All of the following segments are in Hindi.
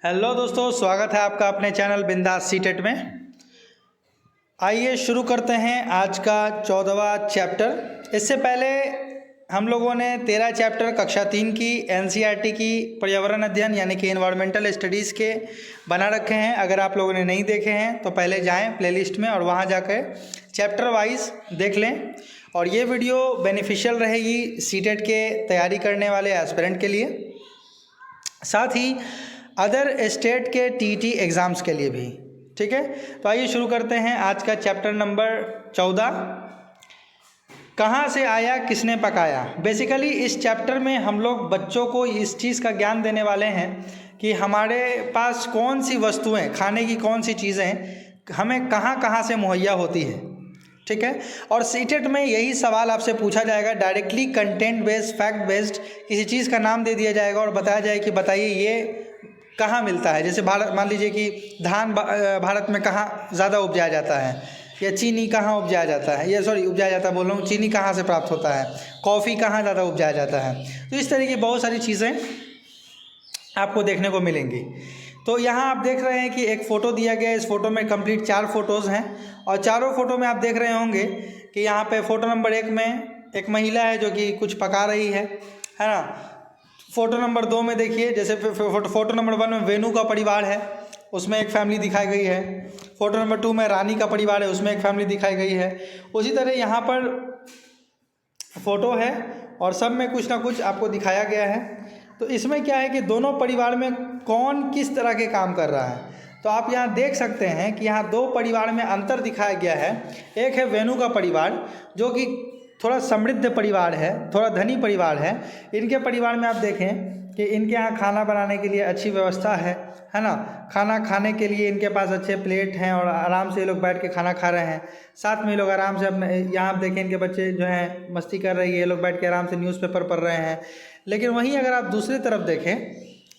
हेलो दोस्तों, स्वागत है आपका अपने चैनल बिंदास सीटेट में। आइए शुरू करते हैं आज का 14वां चैप्टर। इससे पहले हम लोगों ने 13 चैप्टर कक्षा 3 की एनसीईआरटी की पर्यावरण अध्ययन यानी कि एनवायरमेंटल स्टडीज़ के बना रखे हैं। अगर आप लोगों ने नहीं देखे हैं तो पहले जाएं प्लेलिस्ट में और वहां जाकर चैप्टर वाइज देख लें। और ये वीडियो बेनिफिशियल रहेगी सीटेट के तैयारी करने वाले एस्पिरेंट के लिए, साथ ही अदर स्टेट के टीटी एग्ज़ाम्स के लिए भी। ठीक है, तो आइए शुरू करते हैं आज का चैप्टर नंबर 14, कहाँ से आया किसने पकाया। बेसिकली इस चैप्टर में हम लोग बच्चों को इस चीज़ का ज्ञान देने वाले हैं कि हमारे पास कौन सी वस्तुएं, खाने की कौन सी चीज़ें हमें कहाँ कहाँ से मुहैया होती है। ठीक है, और सीटेट में यही सवाल आपसे पूछा जाएगा, directly content based fact based किसी चीज़ का नाम दे दिया जाएगा और बताया जाए कि बताइए ये कहाँ मिलता है। जैसे भारत, मान लीजिए कि धान भारत में कहाँ ज़्यादा उपजाया जाता है, या चीनी कहाँ उपजाया जाता है, या उपजाया जाता है बोल रहा हूँ, चीनी कहाँ से प्राप्त होता है, कॉफ़ी कहाँ ज़्यादा उपजाया जाता है। तो इस तरह की बहुत सारी चीज़ें आपको देखने को मिलेंगी। तो यहाँ आप देख रहे हैं कि एक फ़ोटो दिया गया है। इस फोटो में कंप्लीट 4 फोटोज़ हैं और चारों फोटो में आप देख रहे होंगे कि यहाँ पे फ़ोटो नंबर 1 में एक महिला है जो कि कुछ पका रही है ना। फ़ोटो नंबर 2 में देखिए, जैसे फ़ोटो नंबर 1 में वेणु का परिवार है, उसमें एक फैमिली दिखाई गई है। फ़ोटो नंबर 2 में रानी का परिवार है, उसमें एक फैमिली दिखाई गई है। उसी तरह यहाँ पर फ़ोटो है और सब में कुछ ना कुछ आपको दिखाया गया है। तो इसमें क्या है कि दोनों परिवार में कौन किस तरह के काम कर रहा है। तो आप यहाँ देख सकते हैं कि यहाँ 2 परिवार में अंतर दिखाया गया है। एक है वेणु का परिवार जो कि थोड़ा समृद्ध परिवार है, थोड़ा धनी परिवार है। इनके परिवार में आप देखें कि इनके यहाँ खाना बनाने के लिए अच्छी व्यवस्था है ना। खाना खाने के लिए इनके पास अच्छे प्लेट हैं और आराम से ये लोग बैठ के खाना खा रहे हैं। साथ में ये लोग आराम से अपने, यहाँ आप देखें इनके बच्चे जो हैं मस्ती कर रही है, ये लोग बैठ के आराम से न्यूज़पेपर पढ़ रहे हैं। लेकिन वहीं अगर आप दूसरी तरफ देखें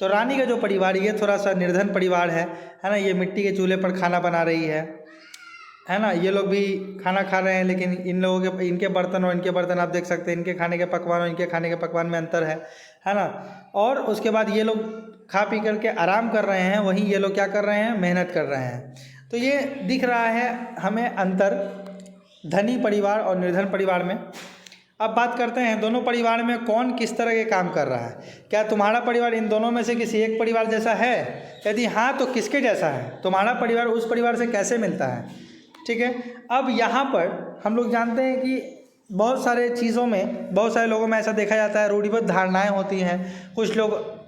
तो रानी का जो परिवार, ये थोड़ा सा निर्धन परिवार है ना। ये मिट्टी के चूल्हे पर खाना बना रही है ना। ये लोग भी खाना खा रहे हैं, लेकिन इन लोगों के, इनके बर्तन और इनके बर्तन आप देख सकते हैं, इनके खाने के पकवान और इनके खाने के पकवान में अंतर है ना। और उसके बाद ये लोग खा पी करके आराम कर रहे हैं, वहीं ये लोग क्या कर रहे हैं, मेहनत कर रहे हैं। तो ये दिख रहा है हमें अंतर धनी परिवार और निर्धन परिवार में। अब बात करते हैं दोनों परिवार में कौन किस तरह के काम कर रहा है। क्या तुम्हारा परिवार इन दोनों में से किसी एक परिवार जैसा है? यदि हाँ तो किसके जैसा है? तुम्हारा परिवार उस परिवार से कैसे मिलता है? ठीक है, अब यहाँ पर हम लोग जानते हैं कि बहुत सारे चीज़ों में, बहुत सारे लोगों में ऐसा देखा जाता है, रूढ़िबद्ध धारणाएं होती हैं। कुछ लोग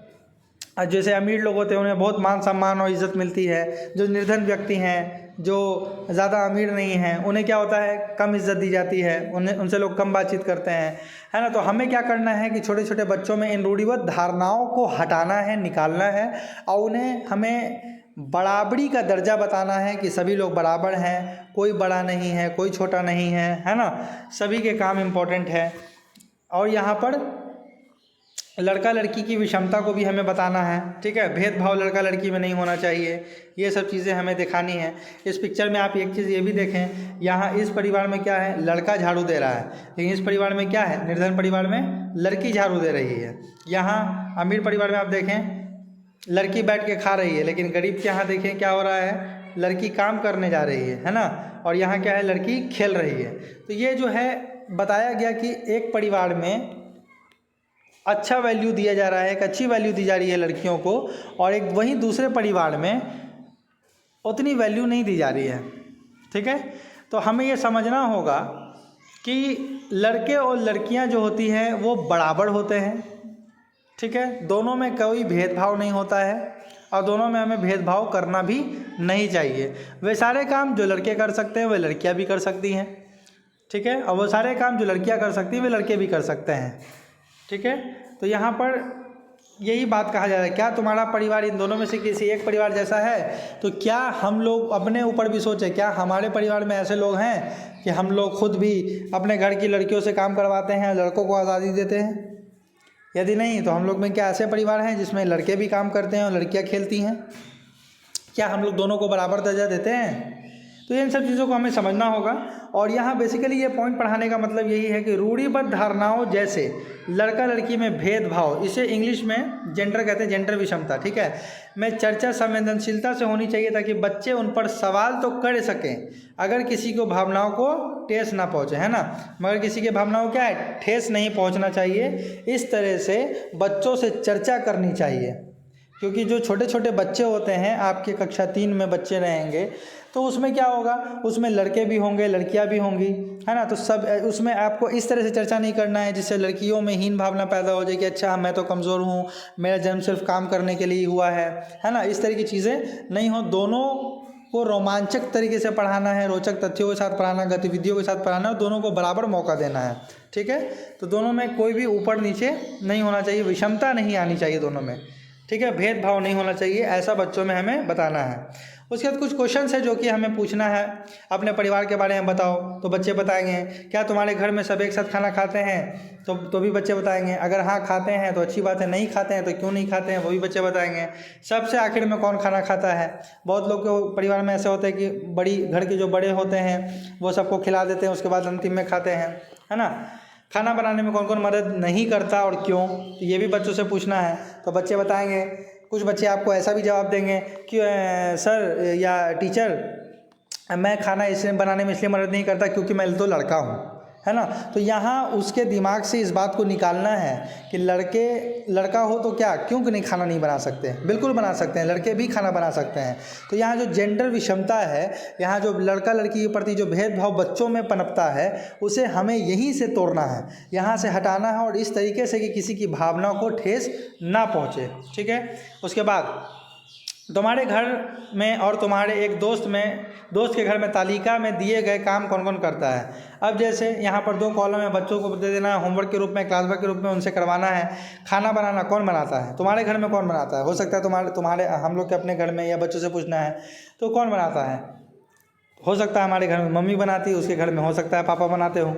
जैसे अमीर लोग होते हैं उन्हें बहुत मान सम्मान और इज़्ज़त मिलती है। जो निर्धन व्यक्ति हैं, जो ज़्यादा अमीर नहीं हैं, उन्हें क्या होता है, कम इज़्ज़त दी जाती है, उनसे लोग कम बातचीत करते हैं, है ना। तो हमें क्या करना है कि छोटे छोटे बच्चों में इन रूढ़िबद्ध धारणाओं को हटाना है, निकालना है और उन्हें हमें बराबरी का दर्जा बताना है कि सभी लोग बराबर हैं, कोई बड़ा नहीं है, कोई छोटा नहीं है ना। सभी के काम इम्पोर्टेंट है। और यहाँ पर लड़का लड़की की विषमता को भी हमें बताना है। ठीक है, भेदभाव लड़का लड़की में नहीं होना चाहिए, ये सब चीज़ें हमें दिखानी है। इस पिक्चर में आप एक चीज़ ये भी देखें, यहाँ इस परिवार में क्या है, लड़का झाड़ू दे रहा है, लेकिन इस परिवार में क्या है, निर्धन परिवार में लड़की झाड़ू दे रही है। यहाँ अमीर परिवार में आप देखें लड़की बैठ के खा रही है, लेकिन गरीब के यहाँ देखें क्या हो रहा है, लड़की काम करने जा रही है ना। और यहाँ क्या है, लड़की खेल रही है। तो ये जो है बताया गया कि एक परिवार में अच्छा वैल्यू दिया जा रहा है, एक अच्छी वैल्यू दी जा रही है लड़कियों को, और एक वहीं दूसरे परिवार में उतनी वैल्यू नहीं दी जा रही है। ठीक है, तो हमें ये समझना होगा कि लड़के और लड़कियां जो होती हैं वो बराबर होते हैं। ठीक है, दोनों में कोई भेदभाव नहीं होता है और दोनों में हमें भेदभाव करना भी नहीं चाहिए। वे सारे काम जो लड़के कर सकते हैं वे लड़कियां भी कर सकती हैं। ठीक है, और वो सारे काम जो लड़कियां कर सकती हैं वे लड़के भी कर सकते हैं। ठीक है, तो यहाँ पर यही बात कहा जा रहा है, क्या तुम्हारा परिवार इन दोनों में से किसी एक परिवार जैसा है? तो क्या हम लोग अपने ऊपर भी सोचें, क्या हमारे परिवार में ऐसे लोग हैं कि हम लोग खुद भी अपने घर की लड़कियों से काम करवाते हैं, लड़कों को आज़ादी देते हैं? यदि नहीं तो हम लोग में क्या ऐसे परिवार हैं जिसमें लड़के भी काम करते हैं और लड़कियां खेलती हैं? क्या हम लोग दोनों को बराबर दर्जा देते हैं? तो इन सब चीज़ों को हमें समझना होगा। और यहाँ बेसिकली ये पॉइंट पढ़ाने का मतलब यही है कि रूढ़िबद्ध धारणाओं जैसे लड़का लड़की में भेदभाव, इसे इंग्लिश में जेंडर कहते हैं, जेंडर विषमता, ठीक है, में चर्चा संवेदनशीलता से होनी चाहिए ताकि बच्चे उन पर सवाल तो कर सकें अगर किसी को भावनाओं को ठेस ना पहुँचे, है ना, मगर किसी के भावनाओं क्या है, ठेस नहीं पहुँचना चाहिए। इस तरह से बच्चों से चर्चा करनी चाहिए, क्योंकि जो छोटे छोटे बच्चे होते हैं, आपके कक्षा 3 में बच्चे रहेंगे, तो उसमें क्या होगा, उसमें लड़के भी होंगे, लड़कियां भी होंगी, है ना, तो सब उसमें आपको इस तरह से चर्चा नहीं करना है जिससे लड़कियों में हीन भावना पैदा हो जाए कि अच्छा मैं तो कमज़ोर हूँ, मेरा जन्म सिर्फ काम करने के लिए ही हुआ है ना, इस तरह की चीज़ें नहीं हो। दोनों को रोमांचक तरीके से पढ़ाना है, रोचक तथ्यों के साथ पढ़ाना, गतिविधियों के साथ पढ़ाना है, दोनों को बराबर मौका देना है, ठीक है। तो दोनों में कोई भी ऊपर नीचे नहीं होना चाहिए, विषमता नहीं आनी चाहिए दोनों में, ठीक है, भेदभाव नहीं होना चाहिए, ऐसा बच्चों में हमें बताना है। उसके बाद कुछ क्वेश्चंस है जो कि हमें पूछना है, अपने परिवार के बारे में बताओ, तो बच्चे बताएंगे। क्या तुम्हारे घर में सब एक साथ खाना खाते हैं, तो भी बच्चे बताएंगे। अगर हाँ खाते हैं तो अच्छी बात है, नहीं खाते हैं तो क्यों नहीं खाते हैं, वो भी बच्चे बताएंगे। सबसे आखिर में कौन खाना खाता है, बहुत लोग के परिवार में ऐसे होते हैं कि बड़ी घर के जो बड़े होते हैं वो सबको खिला देते हैं, उसके बाद अंतिम में खाते हैं, है ना। खाना बनाने में कौन कौन मदद नहीं करता और क्यों, तो ये भी बच्चों से पूछना है, तो बच्चे बताएंगे। कुछ बच्चे आपको ऐसा भी जवाब देंगे कि सर या टीचर, मैं खाना इसलिए बनाने में इसलिए मदद नहीं करता क्योंकि मैं तो लड़का हूँ, है ना। तो यहाँ उसके दिमाग से इस बात को निकालना है कि लड़का हो तो क्या, क्यों नहीं खाना नहीं बना सकते, बिल्कुल बना सकते हैं, लड़के भी खाना बना सकते हैं। तो यहाँ जो जेंडर विषमता है, यहाँ जो लड़का लड़की के प्रति जो भेदभाव बच्चों में पनपता है, उसे हमें यहीं से तोड़ना है, यहाँ से हटाना है, और इस तरीके से कि किसी की भावनाओं को ठेस ना पहुँचे, ठीक है। उसके बाद तुम्हारे घर में और तुम्हारे एक दोस्त के घर में तालिका में दिए गए काम कौन कौन करता है। अब जैसे यहाँ पर 2 कॉलम है, बच्चों को दे देना है होमवर्क के रूप में, क्लास वर्क के रूप में उनसे करवाना है। खाना बनाना कौन बनाता है, तुम्हारे घर में कौन बनाता है, हो सकता है तुम्हारे हम लोग के अपने घर में, या बच्चों से पूछना है तो कौन बनाता है। हो सकता है हमारे घर में मम्मी बनाती है, उसके घर में हो सकता है पापा बनाते हो।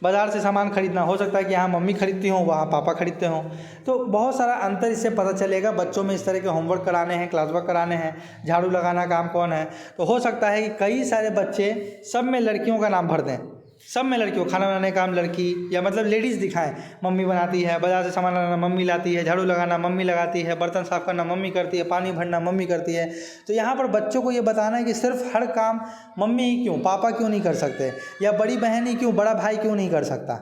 बाज़ार से सामान खरीदना, हो सकता है कि यहाँ मम्मी खरीदती हों, वहाँ पापा खरीदते हों। तो बहुत सारा अंतर इससे पता चलेगा। बच्चों में इस तरह के होमवर्क कराने हैं, क्लास वर्क कराने हैं, झाड़ू लगाना काम कौन है, तो हो सकता है कि कई सारे बच्चे सब में लड़कियों का नाम भर दें, सब में लड़कियों, खाना बनाने का काम लड़की, या मतलब लेडीज़ दिखाएं, मम्मी बनाती है, बाज़ार से सामान लाना मम्मी लाती है, झाड़ू लगाना मम्मी लगाती है, बर्तन साफ़ करना मम्मी करती है, पानी भरना मम्मी करती है। तो यहाँ पर बच्चों को ये बताना है कि सिर्फ हर काम मम्मी ही क्यों, पापा क्यों नहीं कर सकते, या बड़ी बहन ही क्यों, बड़ा भाई क्यों नहीं कर सकता,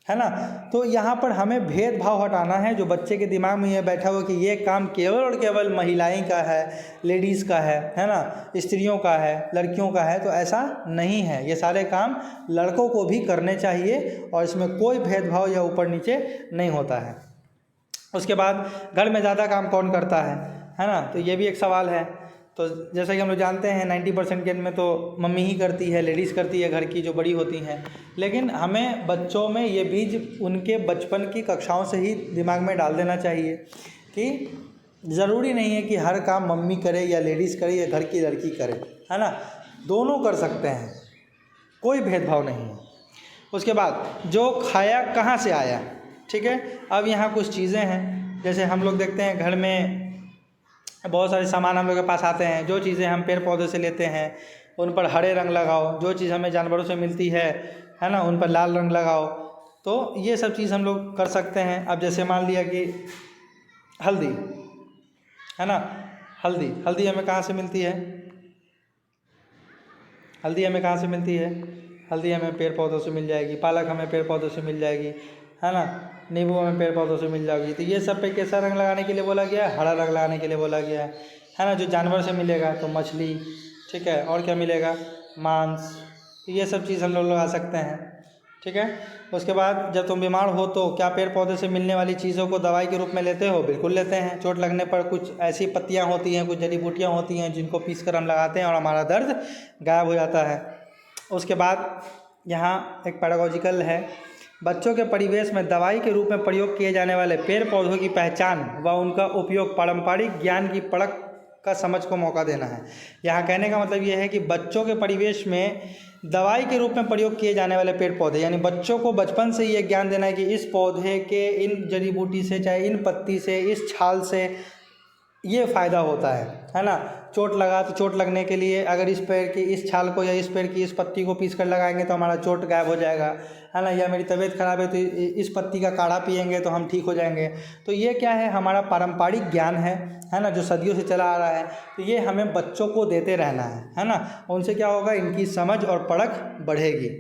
है ना। तो यहाँ पर हमें भेदभाव हटाना है, जो बच्चे के दिमाग में ये बैठा हुआ कि ये काम केवल और केवल महिलाएं का है, लेडीज़ का है ना, स्त्रियों का है, लड़कियों का है, तो ऐसा नहीं है। ये सारे काम लड़कों को भी करने चाहिए और इसमें कोई भेदभाव या ऊपर नीचे नहीं होता है। उसके बाद घर में ज़्यादा काम कौन करता है ना, तो ये भी एक सवाल है। तो जैसा कि हम लोग जानते हैं 90% के में तो मम्मी ही करती है, लेडीज़ करती है घर की, जो बड़ी होती हैं। लेकिन हमें बच्चों में ये बीज उनके बचपन की कक्षाओं से ही दिमाग में डाल देना चाहिए कि ज़रूरी नहीं है कि हर काम मम्मी करे या लेडीज़ करे या घर की लड़की करे, है ना, दोनों कर सकते हैं, कोई भेदभाव नहीं है। उसके बाद जो खाया कहाँ से आया, ठीक है। अब यहाँ कुछ चीज़ें हैं, जैसे हम लोग देखते हैं घर में बहुत सारे सामान हम लोग के पास आते हैं, जो चीज़ें हम पेड़ पौधे से लेते हैं उन पर हरे रंग लगाओ, जो चीज़ हमें जानवरों से मिलती है ना, उन पर लाल रंग लगाओ। तो ये सब चीज़ हम लोग कर सकते हैं। अब जैसे मान लिया कि हल्दी है ना, हल्दी हमें कहाँ से मिलती है, हल्दी हमें कहाँ से मिलती है, हल्दी हमें पेड़ पौधों से मिल जाएगी, पालक हमें पेड़ पौधों से मिल जाएगी, है ना, नींबू हमें पेड़ पौधों से मिल जाएगी। तो ये सब पे कैसा रंग लगाने के लिए बोला गया है, हरा रंग लगाने के लिए बोला गया है ना। जो जानवर से मिलेगा तो मछली, ठीक है, और क्या मिलेगा, मांस, ये सब चीज़ हम लोग लगा सकते हैं, ठीक है। उसके बाद जब तुम बीमार हो तो क्या पेड़ पौधे से मिलने वाली चीज़ों को दवाई के रूप में लेते हो, बिल्कुल लेते हैं। चोट लगने पर कुछ ऐसी पत्तियाँ होती हैं, कुछ जड़ी बूटियाँ होती हैं जिनको पीस कर हम लगाते हैं और हमारा दर्द गायब हो जाता है। उसके बाद यहाँ एक पैडागॉजिकल है, बच्चों के परिवेश में दवाई के रूप में प्रयोग किए जाने वाले पेड़ पौधों की पहचान व उनका उपयोग पारंपरिक ज्ञान की परख का समझ को मौका देना है। यहाँ कहने का मतलब ये है कि बच्चों के परिवेश में दवाई के रूप में प्रयोग किए जाने वाले पेड़ पौधे, यानी बच्चों को बचपन से ये ज्ञान देना है कि इस पौधे के इन जड़ी बूटी से, चाहे इन पत्ती से, इस छाल से ये फ़ायदा होता है ना। चोट लगा तो चोट लगने के लिए अगर इस पैर की इस छाल को या इस पैर की इस पत्ती को पीस कर लगाएंगे तो हमारा चोट गायब हो जाएगा, है ना। या मेरी तबीयत ख़राब है तो इस पत्ती का काढ़ा पिएंगे तो हम ठीक हो जाएंगे। तो ये क्या है, हमारा पारंपरिक ज्ञान है ना, जो सदियों से चला आ रहा है। तो ये हमें बच्चों को देते रहना है ना। उनसे क्या होगा, इनकी समझ और परख बढ़ेगी।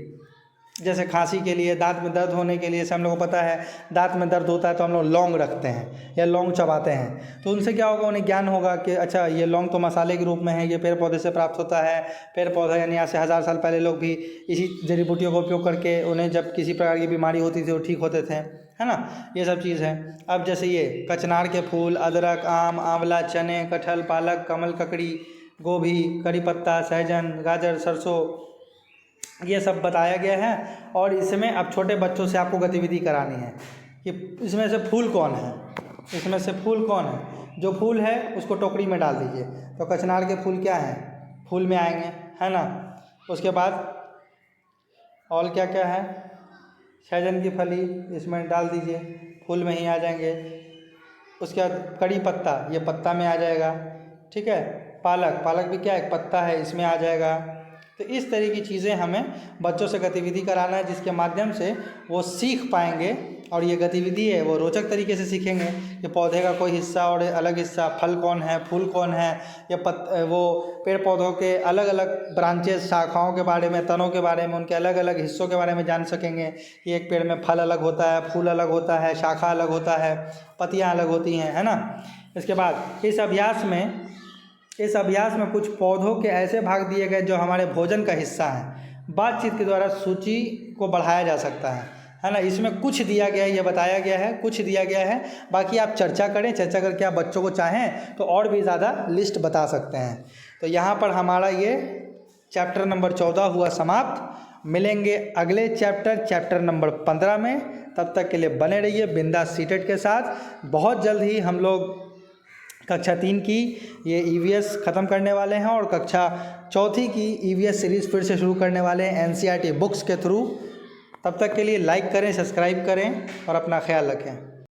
जैसे खांसी के लिए, दांत में दर्द होने के लिए, से हम लोग को पता है दांत में दर्द होता है तो हम लोग लौंग रखते हैं या लौंग चबाते हैं। तो उनसे क्या होगा, उन्हें ज्ञान होगा कि अच्छा ये लौंग तो मसाले के रूप में है, ये पेड़ पौधे से प्राप्त होता है। पेड़ पौधा यानी आज से 1000 साल पहले लोग भी इसी जड़ी बूटियों का उपयोग करके उन्हें जब किसी प्रकार की बीमारी होती थी वो ठीक होते थे, है ना। ये सब चीज़ है। अब जैसे ये कचनार के फूल, अदरक, आम, आंवला, चने, कटहल, पालक, कमल, ककड़ी, गोभी, करी पत्ता, सहजन, गाजर, सरसों, ये सब बताया गया है। और इसमें अब छोटे बच्चों से आपको गतिविधि करानी है कि इसमें से फूल कौन है, इसमें से फूल कौन है। जो फूल है उसको टोकरी में डाल दीजिए। तो कचनार के फूल क्या हैं, फूल में आएंगे, है ना। उसके बाद और क्या क्या है, सहजन की फली इसमें डाल दीजिए, फूल में ही आ जाएंगे। उसके बाद कड़ी पत्ता, ये पत्ता में आ जाएगा, ठीक है। पालक, पालक भी क्या है, पत्ता है, इसमें आ जाएगा। तो इस तरह की चीज़ें हमें बच्चों से गतिविधि कराना है, जिसके माध्यम से वो सीख पाएंगे। और ये गतिविधि है वो रोचक तरीके से सीखेंगे कि पौधे का कोई हिस्सा और अलग हिस्सा, फल कौन है, फूल कौन है, या वो पेड़ पौधों के अलग अलग ब्रांचेस, शाखाओं के बारे में, तनों के बारे में, उनके अलग अलग हिस्सों के बारे में जान सकेंगे कि एक पेड़ में फल अलग होता है, फूल अलग होता है, शाखा अलग होता है, पत्तियाँ अलग होती हैं, है ना। इसके बाद इस अभ्यास में कुछ पौधों के ऐसे भाग दिए गए जो हमारे भोजन का हिस्सा हैं। बातचीत के द्वारा सूची को बढ़ाया जा सकता है ना। इसमें कुछ दिया गया है, ये बताया गया है, कुछ दिया गया है। बाकी आप चर्चा करें, चर्चा करके आप बच्चों को चाहें तो और भी ज़्यादा लिस्ट बता सकते हैं। तो यहाँ पर हमारा ये चैप्टर नंबर 14 हुआ समाप्त। मिलेंगे अगले चैप्टर नंबर 15 में। तब तक के लिए बने रहिए बिंदास सीटेट के साथ। बहुत जल्द ही हम लोग कक्षा 3 की ये EVS ख़त्म करने वाले हैं और कक्षा 4 की EVS सीरीज़ फिर से शुरू करने वाले हैं NCERT बुक्स के थ्रू। तब तक के लिए लाइक करें, सब्सक्राइब करें और अपना ख्याल रखें।